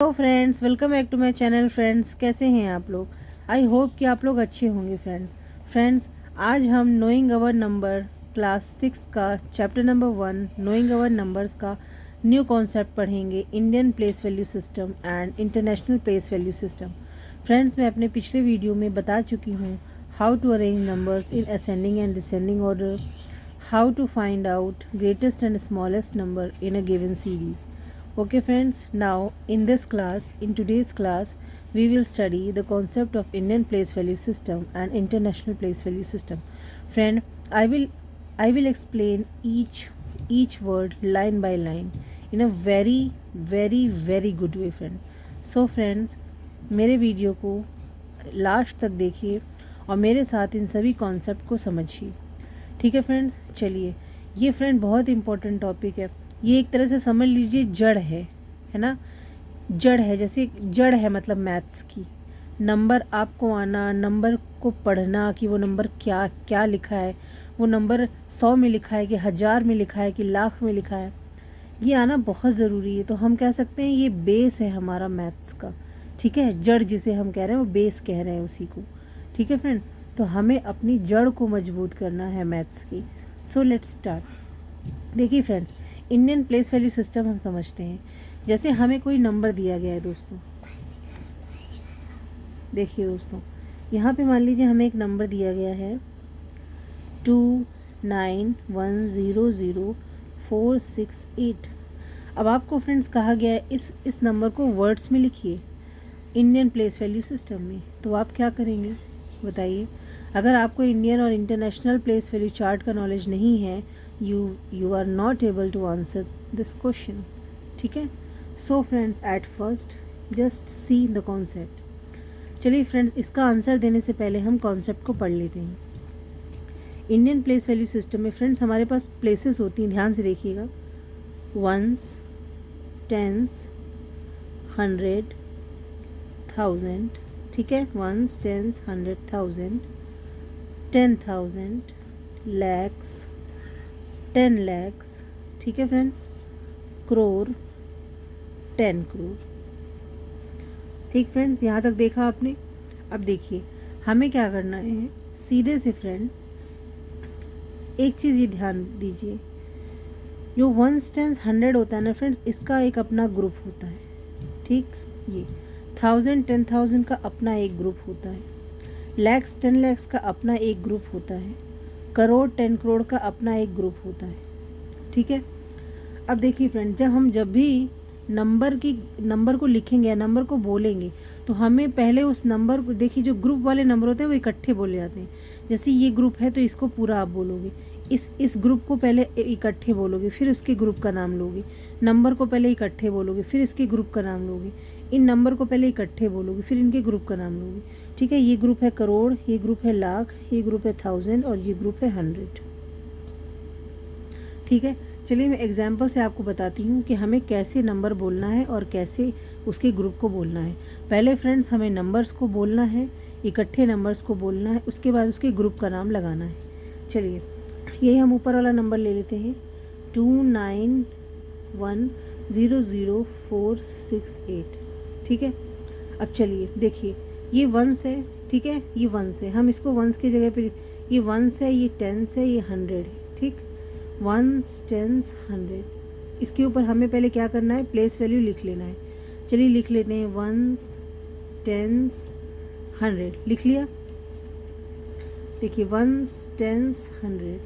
Hello friends, welcome back to my channel. Friends, कैसे हैं आप लोग? आई होप कि आप लोग अच्छे होंगे। फ्रेंड्स, आज हम नोइंग अवर नंबर क्लास 6 का chapter number 1 knowing our numbers का न्यू कॉन्सेप्ट पढ़ेंगे, Indian place value system and international place value system. Friends, मैं अपने पिछले वीडियो में बता चुकी हूँ how to arrange numbers in ascending and descending order, how to find out greatest and smallest number in a given series. Okay friends, now in today's class, we will study the concept of Indian place value system and international place value system. Friend, I will explain each word line by line in a very good way friend. So friends, मेरे video को last तक देखिए और मेरे साथ इन सभी concept को समझिए। ठीक है फ्रेंड्स, चलिए। ये फ्रेंड बहुत इंपॉर्टेंट टॉपिक है। ये एक तरह से समझ लीजिए जड़ है ना। जड़ है, जैसे जड़ है मतलब मैथ्स की। नंबर आपको आना, नंबर को पढ़ना कि वो नंबर क्या क्या लिखा है, वो नंबर 100 में लिखा है कि 1000 में लिखा है कि लाख में लिखा है, ये आना बहुत ज़रूरी है। तो हम कह सकते हैं ये बेस है हमारा मैथ्स का। ठीक है, जड़ जिसे हम कह रहे हैं वो बेस कह रहे हैं उसी को। ठीक है फ्रेंड, तो हमें अपनी जड़ को मजबूत करना है मैथ्स की। So let's start. देखिए friends, Indian place value system हम समझते हैं। जैसे हमें कोई नंबर दिया गया है दोस्तों, देखिए दोस्तों, यहाँ पे मान लीजिए हमें एक नंबर दिया गया है 29100468। अब आपको फ्रेंड्स कहा गया है इस नंबर को वर्ड्स में लिखिए इंडियन प्लेस वैल्यू सिस्टम में। तो आप क्या करेंगे बताइए? अगर आपको इंडियन और इंटरनेशनल प्लेस वैल्यू चार्ट का नॉलेज नहीं है, you are not able to answer this question. ठीक है, so friends, at first just see the concept. चलिए फ्रेंड्स, इसका आंसर देने से पहले हम कॉन्सेप्ट को पढ़ लेते हैं। इंडियन प्लेस वैल्यू सिस्टम में फ्रेंड्स हमारे पास प्लेसेस होती हैं, ध्यान से देखिएगा। Ones, tens, 100, 1000। ठीक है, वंस, टेंस, 100, 1000, 10,000, लैक्स, 10 लैक्स। ठीक है फ्रेंड्स, करोड़, 10 करोड़। ठीक फ्रेंड्स, यहाँ तक देखा आपने। अब देखिए हमें क्या करना है। सीधे से फ्रेंड एक चीज़ ये ध्यान दीजिए, जो 1 टेंस 100 होता है ना फ्रेंड्स, इसका एक अपना ग्रुप होता है। ठीक, ये 1000 10,000 का अपना एक ग्रुप होता है, लैक्स 10 लैक्स का अपना एक ग्रुप होता है, करोड़ 10 करोड़ का अपना एक ग्रुप होता है। ठीक है, अब देखिए फ्रेंड, जब भी नंबर को लिखेंगे या नंबर को बोलेंगे, तो हमें पहले उस नंबर को देखिए, जो ग्रुप वाले नंबर होते हैं वो इकट्ठे बोले जाते हैं। जैसे ये ग्रुप है तो इसको पूरा आप बोलोगे, इस ग्रुप को पहले इकट्ठे बोलोगे, फिर उसके ग्रुप का नाम लोगे। नंबर को पहले इकट्ठे बोलोगे, फिर इसके ग्रुप का नाम लोगे। इन नंबर को पहले इकट्ठे बोलोगे, फिर इनके ग्रुप का नाम लोगे। ठीक है, ये ग्रुप है करोड़, ये ग्रुप है लाख, ये ग्रुप है 1000 और ये ग्रुप है 100। ठीक है, चलिए मैं एग्जाम्पल से आपको बताती हूँ कि हमें कैसे नंबर बोलना है और कैसे उसके ग्रुप को बोलना है। पहले फ्रेंड्स हमें नंबर्स को बोलना है, इकट्ठे नंबर्स को बोलना है, उसके बाद उसके ग्रुप का नाम लगाना है। चलिए, यही हम ऊपर वाला नंबर ले लेते हैं 29100468। ठीक है, अब चलिए देखिए, ये वंस है। ठीक है, ये वंस है, हम इसको वंस की जगह पे, ये वंस है, ये टेंस है, ये 100 है। ठीक, वंस, टेंस, 100। इसके ऊपर हमें पहले क्या करना है, प्लेस वैल्यू लिख लेना है। चलिए लिख लेते हैं, वंस, टेंस, 100। लिख लिया। देखिए, वंस, टेंस, 100।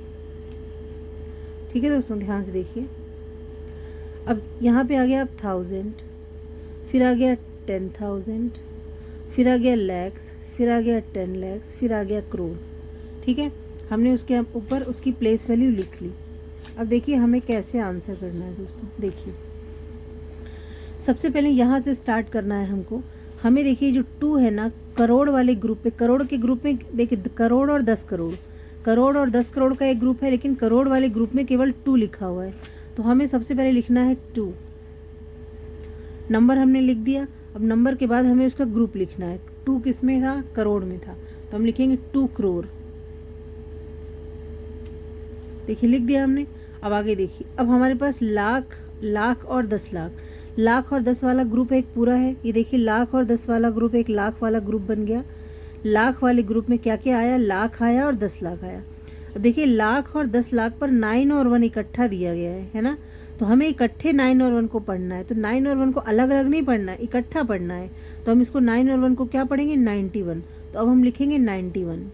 ठीक है दोस्तों, ध्यान से देखिए। अब यहाँ पे आ गया 1000, फिर आ गया 10,000, फिर आ गया लैक्स, फिर आ गया 10 लैक्स, फिर आ गया करोड़। ठीक है, हमने उसके ऊपर उसकी प्लेस वैल्यू लिख ली। अब देखिए हमें कैसे आंसर करना है दोस्तों। देखिए, सबसे पहले यहाँ से स्टार्ट करना है हमको। हमें देखिए जो 2 है ना, करोड़ वाले ग्रुप पे, करोड़ के ग्रुप में देखिए करोड़ और 10 करोड़, करोड़ और 10 करोड़ का एक ग्रुप है, लेकिन करोड़ वाले ग्रुप में केवल 2 लिखा हुआ है। तो हमें सबसे पहले लिखना है 2। नंबर हमने लिख दिया। अब नंबर के बाद हमें उसका ग्रुप लिखना है। 2 किस में था? करोड़ में था, तो हम लिखेंगे 2 करोड़। देखिए लिख दिया हमने। अब आगे देखिए, अब हमारे पास लाख, लाख और 10 लाख, लाख और 10 वाला ग्रुप एक पूरा है, ये देखिए लाख और 10 वाला ग्रुप एक लाख वाला ग्रुप बन गया। लाख वाले ग्रुप में क्या क्या आया, लाख आया और 10 लाख आया। अब देखिए लाख और 10 लाख पर 9 और 1 इकट्ठा दिया गया है ना, तो हमें इकट्ठे 9 और 1 को पढ़ना है। तो 9 और 1 को अलग अलग नहीं पढ़ना है, इकट्ठा पढ़ना है। तो हम इसको 9 और 1 को क्या पढ़ेंगे, 91। तो अब हम लिखेंगे 91।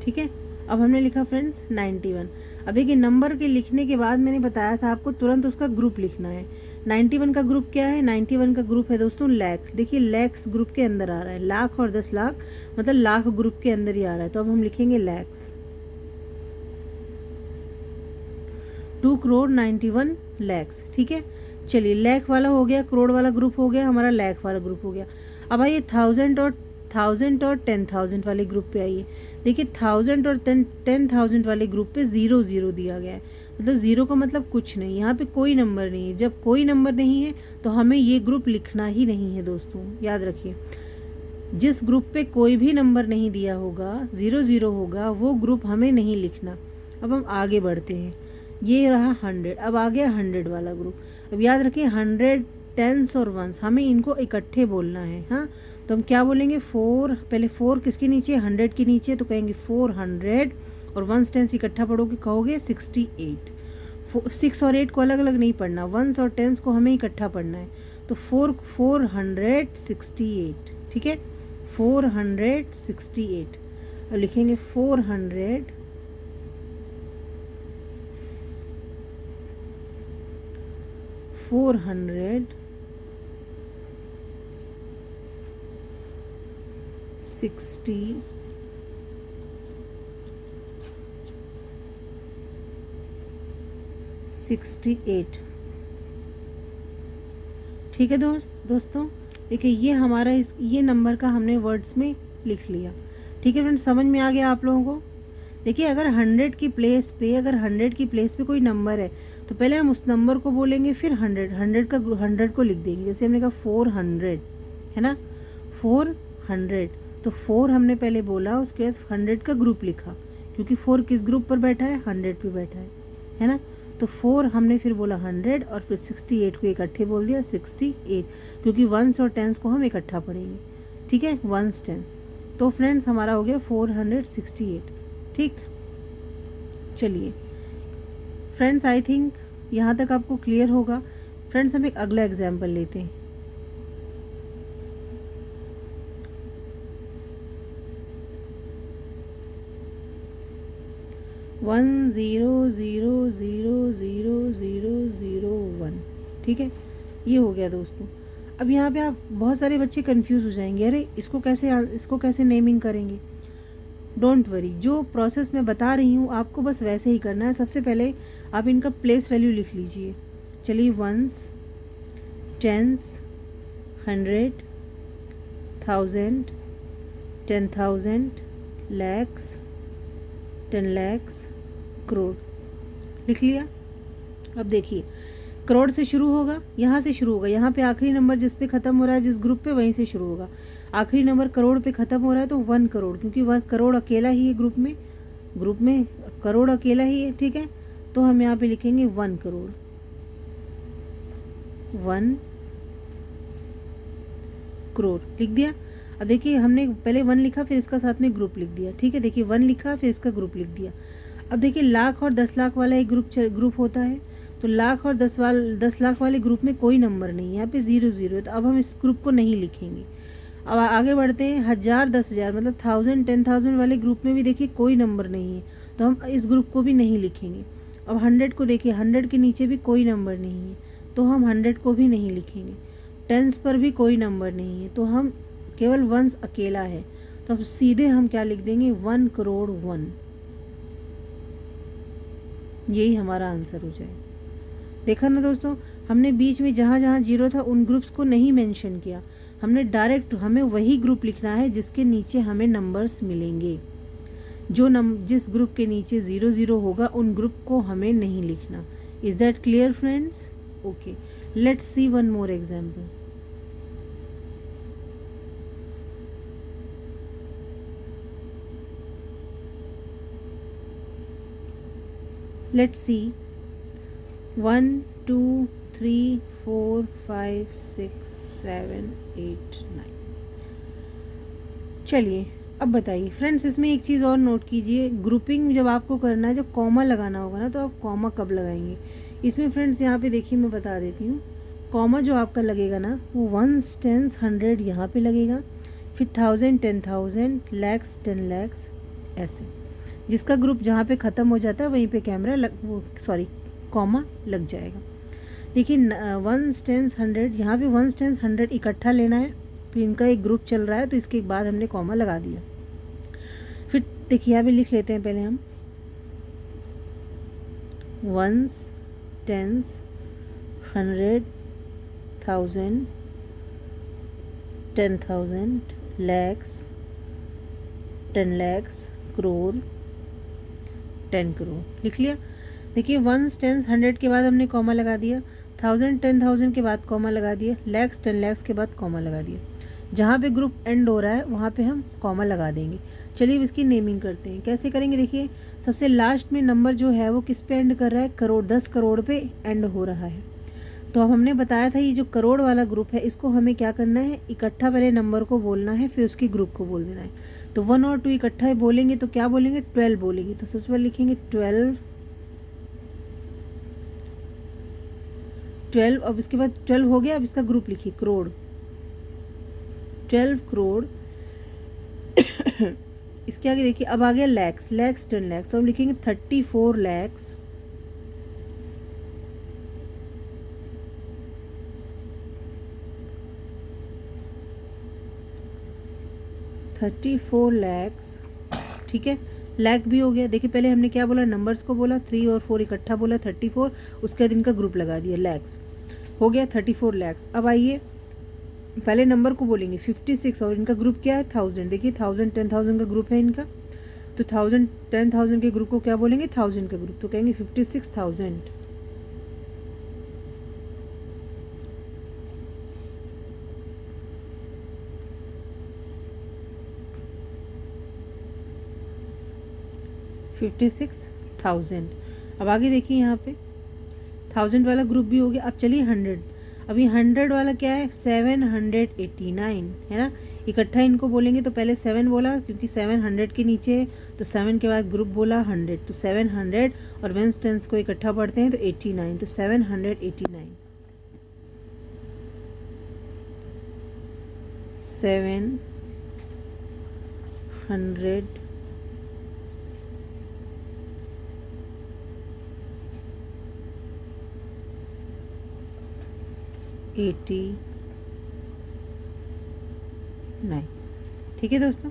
ठीक है, अब हमने लिखा फ्रेंड्स 91। अब देखिए नंबर के लिखने के बाद मैंने बताया था आपको तुरंत उसका ग्रुप लिखना है। 91 का ग्रुप क्या है, 91 का ग्रुप है दोस्तों लैख। देखिए लैक्स ग्रुप के अंदर आ रहा है, लाख और 10 लाख मतलब लाख ग्रुप के अंदर ही आ रहा है। तो अब हम लिखेंगे लैक्स। 2 करोड़ 91 लैक्स। ठीक है, चलिए लैख वाला हो गया, करोड़ वाला ग्रुप हो गया, हमारा लैख वाला ग्रुप हो गया। अब आइए 1000 और 10,000 वाले ग्रुप पे आइए। देखिए 1000 और 10,000 वाले ग्रुप पे 0 0 दिया गया है, मतलब 0 का मतलब कुछ नहीं, यहाँ पे कोई नंबर नहीं है। जब कोई नंबर नहीं है तो हमें ये ग्रुप लिखना ही नहीं है दोस्तों, याद रखिए। जिस ग्रुप पे कोई भी नंबर नहीं दिया होगा, 0 0 होगा, वो ग्रुप हमें नहीं लिखना। अब हम आगे बढ़ते हैं, ये रहा 100। अब आ गया 100 वाला ग्रुप। अब याद रखिए 100 टेंस और वंस हमें इनको इकट्ठे बोलना है। हाँ, तो हम क्या बोलेंगे, 4, पहले 4 किसके नीचे, 100 के नीचे, तो कहेंगे 400 और वंस टेंस इकट्ठा पढ़ोगे, कहोगे 68। 6 और 8 को अलग अलग नहीं पढ़ना, वंस और टेंस को हमें इकट्ठा पढ़ना है। तो 468। ठीक है, 468। अब लिखेंगे 400 68। ठीक है दोस्तों, देखिए ये हमारा ये नंबर का हमने वर्ड्स में लिख लिया। ठीक है फ्रेंड्स, समझ में आ गया आप लोगों को। देखिए अगर 100 की प्लेस पे कोई नंबर है तो पहले हम उस नंबर को बोलेंगे, फिर 100 को लिख देंगे। जैसे हमने कहा 400 है ना, 400, तो 4 हमने पहले बोला, उसके बाद 100 का ग्रुप लिखा, क्योंकि 4 किस ग्रुप पर बैठा है, 100 पे बैठा है ना। तो 4 हमने फिर बोला 100 और फिर 68 को इकट्ठे बोल दिया 68, क्योंकि वंस और टेंस को हम इकट्ठा पढ़ेंगे। ठीक है, वंस 10। तो फ्रेंड्स हमारा हो गया 468। ठीक, चलिए फ्रेंड्स, आई थिंक यहाँ तक आपको क्लियर होगा। फ्रेंड्स हम एक अगला एग्जाम्पल लेते हैं। वन 0 0 0 0 0 0 1। ठीक है, ये हो गया दोस्तों। अब यहाँ पे आप बहुत सारे बच्चे कंफ्यूज हो जाएंगे, अरे इसको कैसे नेमिंग करेंगे। डोंट वरी, जो प्रोसेस मैं बता रही हूँ आपको बस वैसे ही करना है। सबसे पहले आप इनका प्लेस वैल्यू लिख लीजिए। चलिए वंस, टेंस, 100, 1000, 10,000, लैक्स, 10 लैक्स, करोड़ लिख लिया। अब देखिए करोड़ से शुरू होगा, यहाँ से शुरू होगा, यहाँ पे आखिरी नंबर जिस पे ख़त्म हो रहा है, जिस ग्रुप पे, वहीं से शुरू होगा। आखिरी नंबर करोड़ पे ख़त्म हो रहा है तो 1 करोड़, क्योंकि 1 करोड़ अकेला ही है ग्रुप में करोड़ अकेला ही है। ठीक है, तो हम यहाँ पे लिखेंगे 1 करोड़, 1 करोड़ लिख दिया। अब देखिए हमने पहले 1 लिखा, फिर इसका साथ में ग्रुप लिख दिया। ठीक है, देखिए 1 लिखा, फिर इसका ग्रुप लिख दिया। अब देखिए लाख और 10 लाख वाला एक ग्रुप होता है, तो लाख और 10 लाख वाले ग्रुप में कोई नंबर नहीं है, यहाँ पे 0 0 है, तो अब हम इस ग्रुप को नहीं लिखेंगे। अब आगे बढ़ते हैं, 1000 10,000 मतलब 1000 10,000 वाले ग्रुप में भी देखिए कोई नंबर नहीं है, तो हम इस ग्रुप को भी नहीं लिखेंगे। अब 100 को देखिए, 100 के नीचे भी कोई नंबर नहीं है, तो हम 100 को भी नहीं लिखेंगे। टेंस पर भी कोई नंबर नहीं है, तो हम केवल वंस अकेला है, तो अब सीधे हम क्या लिख देंगे, 1 करोड़ 1। यही हमारा आंसर हो जाए। देखा ना दोस्तों, हमने बीच में जहाँ जहाँ 0 था उन ग्रुप्स को नहीं मेंशन किया, हमने डायरेक्ट हमें वही ग्रुप लिखना है जिसके नीचे हमें नंबर्स मिलेंगे। जिस ग्रुप के नीचे 0 0 होगा उन ग्रुप को हमें नहीं लिखना। Is that clear friends? Okay, let's see one more example. Let's see 1 2 3 4 5 6 7 8 9। चलिए अब बताइए फ्रेंड्स, इसमें एक चीज़ और नोट कीजिए, ग्रुपिंग जब आपको करना है, जब कॉमा लगाना होगा ना, तो आप कॉमा कब लगाएंगे इसमें फ्रेंड्स। यहाँ पे देखिए मैं बता देती हूँ, कॉमा जो आपका लगेगा ना वो 1s 10s 100 यहाँ पे लगेगा, फिर 1000 10,000 lakhs 10 lakhs ऐसे। जिसका ग्रुप जहाँ पे ख़त्म हो जाता है वहीं पे कैमरा कॉमा लग जाएगा। देखिए 1s 10s 100, यहाँ पे 1s 10s 100 इकट्ठा लेना है, तो इनका एक ग्रुप चल रहा है, तो इसके बाद हमने कॉमा लगा दिया। फिर देखिए यहाँ पे लिख लेते हैं पहले हम 1s 10s 100 1000 10,000 lakhs 10 lakhs crore 10 crore लिख लिया। देखिए 1s 10s 100 के बाद हमने कॉमा लगा दिया, 1000 10,000 के बाद कॉमा लगा दिया, lakhs 10 lakhs के बाद कॉमा लगा दिया। जहाँ पे ग्रुप एंड हो रहा है वहाँ पे हम कॉमा लगा देंगे। चलिए अब इसकी नेमिंग करते हैं, कैसे करेंगे। देखिए सबसे लास्ट में नंबर जो है वो किस पे एंड कर रहा है, करोड़, 10 करोड़ पे एंड हो रहा है। तो अब हमने बताया था ये जो करोड़ वाला ग्रुप है इसको हमें क्या करना है, इकट्ठा पहले नंबर को बोलना है, फिर उसकी ग्रुप को बोल देना है। तो 1 और 2 इकट्ठा बोलेंगे तो क्या बोलेंगे, 12 बोलेंगे। तो सबसे पहले लिखेंगे 12। अब इसके बाद 12 हो गया, अब इसका ग्रुप लिखिए करोड़, 12 करोड़। इसके आगे देखिए अब आ गया लैक्स, 10 लैक्स, तो हम लिखेंगे 34 लैक्स 34 लैक्स। ठीक है, लैक भी हो गया। देखिए पहले हमने क्या बोला, नंबर्स को बोला, 3 और 4 इकट्ठा बोला 34, उसके बाद इनका ग्रुप लगा दिया, लैक्स हो गया 34 लैक्स। अब आइए पहले नंबर को बोलेंगे 56 और इनका ग्रुप क्या है 1000। देखिए 1000 10,000 का ग्रुप है इनका, तो 1000 10,000 के ग्रुप को क्या बोलेंगे, 1000 का ग्रुप, तो कहेंगे 56,000। अब आगे देखिए यहाँ पे 1000 वाला ग्रुप भी हो गया। अब चलिए 100, अभी 100 वाला क्या है 789 है ना, इकट्ठा इनको बोलेंगे। तो पहले 7 बोला क्योंकि 700 के नीचे है, तो 7 के बाद ग्रुप बोला 100, तो 700 और 1s 10s को इकट्ठा पढ़ते हैं तो 89, तो 789 700 89। ठीक है दोस्तों,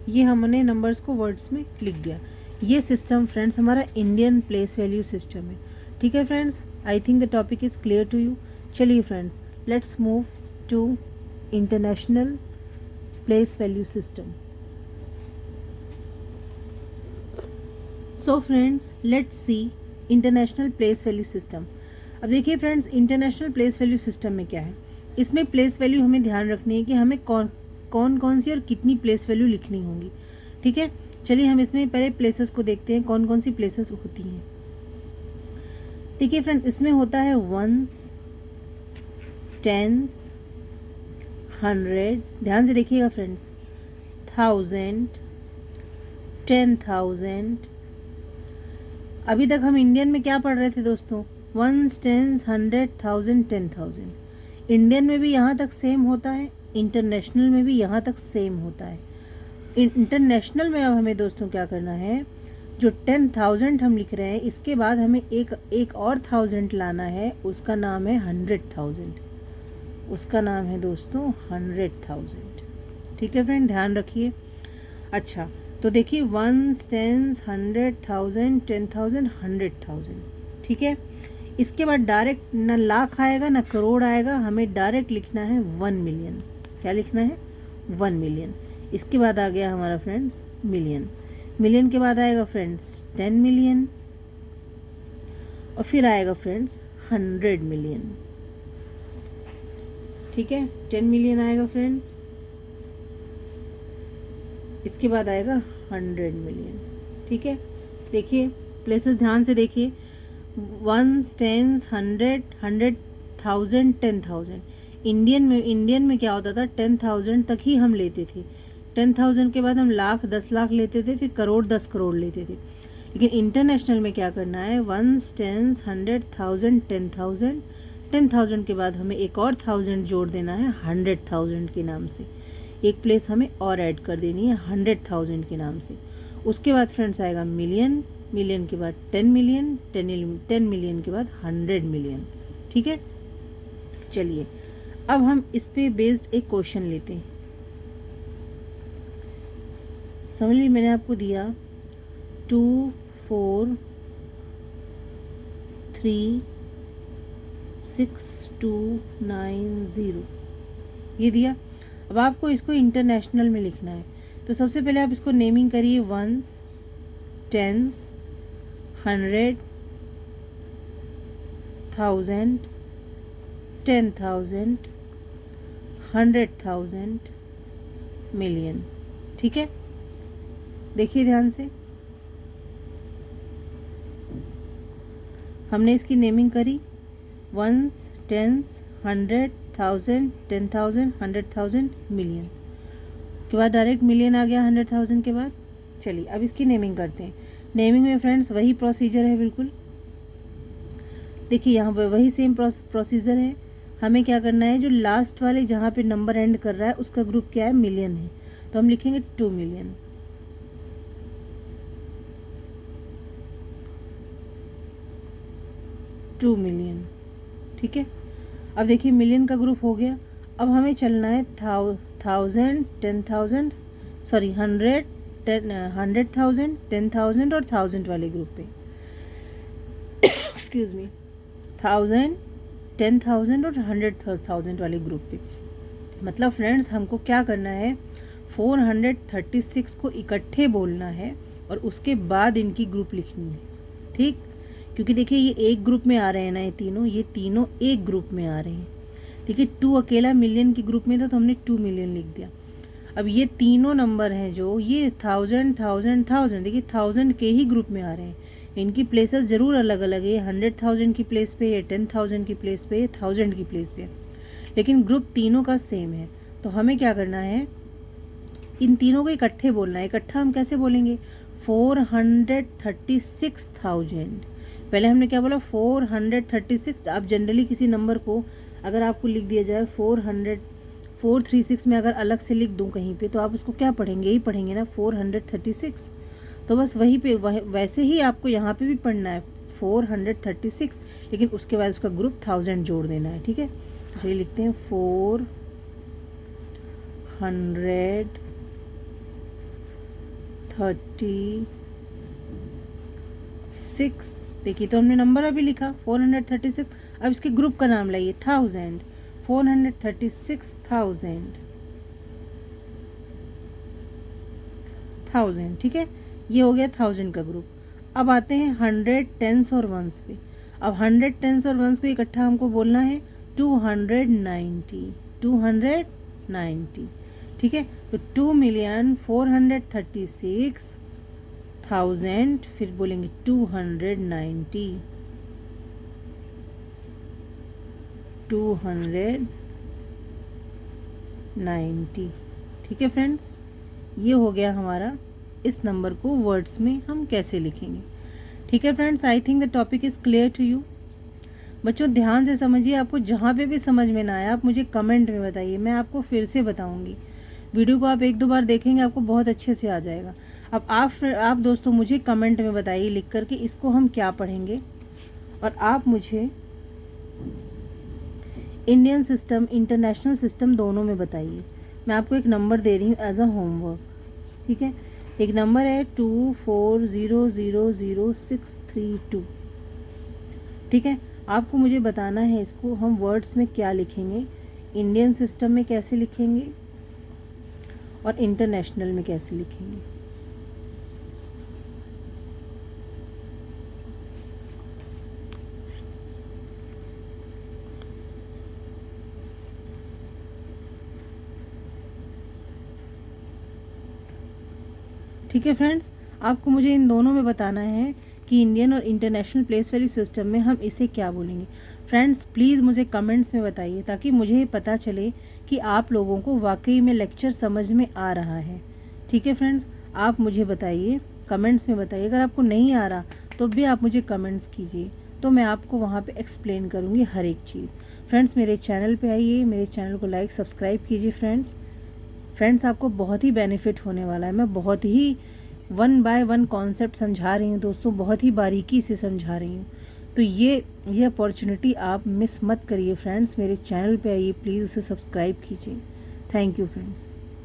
ये हमने नंबर्स को वर्ड्स में लिख दिया। ये सिस्टम फ्रेंड्स हमारा इंडियन प्लेस वैल्यू सिस्टम है। ठीक है friends, I think the topic is clear to you. चलिए friends, let's move to international place value system. So friends let's see international place value system. अब देखिए friends, international place value system में क्या है, इसमें प्लेस वैल्यू हमें ध्यान रखनी है कि हमें कौन कौन सी और कितनी प्लेस वैल्यू लिखनी होंगी। ठीक है, चलिए हम इसमें पहले प्लेसेस को देखते हैं, कौन कौन सी प्लेसेस होती हैं। देखिए फ्रेंड्स, इसमें होता है 1s 10s 100, ध्यान से देखिएगा फ्रेंड्स, 1000 10,000। अभी तक हम इंडियन में क्या पढ़ रहे थे दोस्तों, 1s 10s 100 1000 10,000। इंडियन में भी यहाँ तक सेम होता है, इंटरनेशनल में भी यहाँ तक सेम होता है। इंटरनेशनल में अब हमें दोस्तों क्या करना है, जो 10,000 हम लिख रहे हैं इसके बाद हमें एक और 1000 लाना है, उसका नाम है 100,000, उसका नाम है दोस्तों 100,000। ठीक है फ्रेंड, ध्यान रखिए। अच्छा, तो देखिए 1s 10s 100,000 10,000 100,000। ठीक है, इसके बाद डायरेक्ट ना लाख आएगा ना करोड़ आएगा, हमें डायरेक्ट लिखना है 1 मिलियन। क्या लिखना है, 1 मिलियन। इसके बाद आ गया हमारा फ्रेंड्स मिलियन, मिलियन के बाद आएगा फ्रेंड्स 10 मिलियन, और फिर आएगा फ्रेंड्स 100 मिलियन। ठीक है, 10 मिलियन आएगा फ्रेंड्स, इसके बाद आएगा 100 मिलियन। ठीक है, देखिए प्लेसेस ध्यान से देखिए, 1s, 10s, 100, 100,000, 10,000। इंडियन में क्या होता था, 10,000 तक ही हम लेते थे। 10,000 के बाद हम लाख, 10 लाख लेते थे, फिर करोड़, 10 करोड़ लेते थे। लेकिन इंटरनेशनल में क्या करना है, 1s, 10s, 100,000, 10,000, 10,000 के बाद हमें एक और 1000 जोड़ देना है 100,000 के नाम से। एक प्लेस हमें और ऐड कर देनी है 100,000 के नाम से। उसके बाद फ्रेंड्स आएगा मिलियन, मिलियन के बाद 10 मिलियन, 10 मिलियन के बाद 100 मिलियन। ठीक है, चलिए अब हम इस पे बेस्ड एक क्वेश्चन लेते हैं। समझ लीजिए मैंने आपको दिया 2, 4, 3, 6, 2, 9, 0 ये दिया। अब आपको इसको इंटरनेशनल में लिखना है, तो सबसे पहले आप इसको नेमिंग करिए 1s, 10s, 100, 1000, 10,000, 100,000, मिलियन। ठीक है, देखिए ध्यान से, हमने इसकी नेमिंग करी 1s, 10s, 100, 1000, 10,000, 100,000, मिलियन के बाद डायरेक्ट मिलियन आ गया 100,000 के बाद। चलिए अब इसकी नेमिंग करते हैं। नेमिंग में फ्रेंड्स वही प्रोसीजर है बिल्कुल, देखिए यहाँ पर वही सेम प्रोसीजर है। हमें क्या करना है, जो लास्ट वाले जहाँ पे नंबर एंड कर रहा है उसका ग्रुप क्या है, मिलियन है, तो हम लिखेंगे 2 मिलियन। ठीक है, अब देखिए मिलियन का ग्रुप हो गया। अब हमें चलना है 1000, 10,000, सॉरी 100, 100,000, 10,000 और 1000 वाले ग्रुप पे। एक्सक्यूज मी, 1000, 10,000 और 100,000 वाले ग्रुप पे। मतलब फ्रेंड्स हमको क्या करना है, 436 को इकट्ठे बोलना है और उसके बाद इनकी ग्रुप लिखनी है। ठीक, क्योंकि देखिए ये एक ग्रुप में आ रहे हैं ना, ये तीनों एक ग्रुप में आ रहे हैं। देखिए 2 अकेला मिलियन की ग्रुप में था तो हमने 2 मिलियन लिख दिया। अब ये तीनों नंबर हैं जो ये 1000, 1000, 1000, देखिए 1000 के ही ग्रुप में आ रहे हैं। इनकी प्लेसेस ज़रूर अलग अलग है, 100,000 की प्लेस पे, ये 10,000 की प्लेस पे, ये 1000 की प्लेस पे, लेकिन ग्रुप तीनों का सेम है। तो हमें क्या करना है, इन तीनों को इकट्ठे बोलना है। इकट्ठा हम कैसे बोलेंगे, 436,000। पहले हमने क्या बोला, 436। आप जनरली किसी नंबर को अगर आपको लिख दिया जाए 436 में अगर अलग से लिख दूं कहीं पे, तो आप उसको क्या पढ़ेंगे, यही पढ़ेंगे ना 436। तो बस वहीं पे वैसे ही आपको यहाँ पे भी पढ़ना है 436, लेकिन उसके बाद उसका ग्रुप 1000 जोड़ देना है। ठीक है, तो ये लिखते हैं 436। देखिए तो हमने नंबर अभी लिखा 436। अब इसके ग्रुप का नाम लाइए 1000, 436,000। ठीक है, ये हो गया 1000 का ग्रुप। अब आते हैं 100, 10s और 1s पे। अब 100, 10s और 1s को इकट्ठा हमको बोलना है 290। ठीक है, तो 2,436,000, फिर बोलेंगे 290। ठीक है फ्रेंड्स, ये हो गया हमारा इस नंबर को वर्ड्स में हम कैसे लिखेंगे। ठीक है friends, I think the topic is clear to you. बच्चों ध्यान से समझिए, आपको जहाँ पे भी समझ में ना आया आप मुझे कमेंट में बताइए, मैं आपको फिर से बताऊँगी। वीडियो को आप 1-2 बार देखेंगे, आपको बहुत अच्छे से आ जाएगा। अब आप दोस्तों मुझे कमेंट में बताइए लिख कर के इसको हम क्या पढ़ेंगे, और आप मुझे इंडियन सिस्टम, इंटरनेशनल सिस्टम दोनों में बताइए। मैं आपको एक नंबर दे रही हूँ एज अ होमवर्क। ठीक है, एक नंबर है 24000632। ठीक है, आपको मुझे बताना है इसको हम वर्ड्स में क्या लिखेंगे, इंडियन सिस्टम में कैसे लिखेंगे और इंटरनेशनल में कैसे लिखेंगे। ठीक है फ्रेंड्स, आपको मुझे इन दोनों में बताना है कि इंडियन और इंटरनेशनल प्लेस वैल्यू सिस्टम में हम इसे क्या बोलेंगे। फ्रेंड्स प्लीज़ मुझे कमेंट्स में बताइए ताकि मुझे पता चले कि आप लोगों को वाकई में लेक्चर समझ में आ रहा है। ठीक है फ्रेंड्स, आप मुझे बताइए, कमेंट्स में बताइए। अगर आपको नहीं आ रहा तो भी आप मुझे कमेंट्स कीजिए, तो मैं आपको वहाँ पे एक्सप्लेन करूँगी हर एक चीज़। फ्रेंड्स मेरे चैनल पे आइए, मेरे चैनल को लाइक सब्सक्राइब कीजिए। फ्रेंड्स आपको बहुत ही बेनिफिट होने वाला है। मैं बहुत ही 1 बाय 1 कॉन्सेप्ट समझा रही हूँ दोस्तों, बहुत ही बारीकी से समझा रही हूँ। तो ये अपॉर्चुनिटी आप मिस मत करिए फ्रेंड्स। मेरे चैनल पे आइए, प्लीज़ उसे सब्सक्राइब कीजिए। Thank you friends.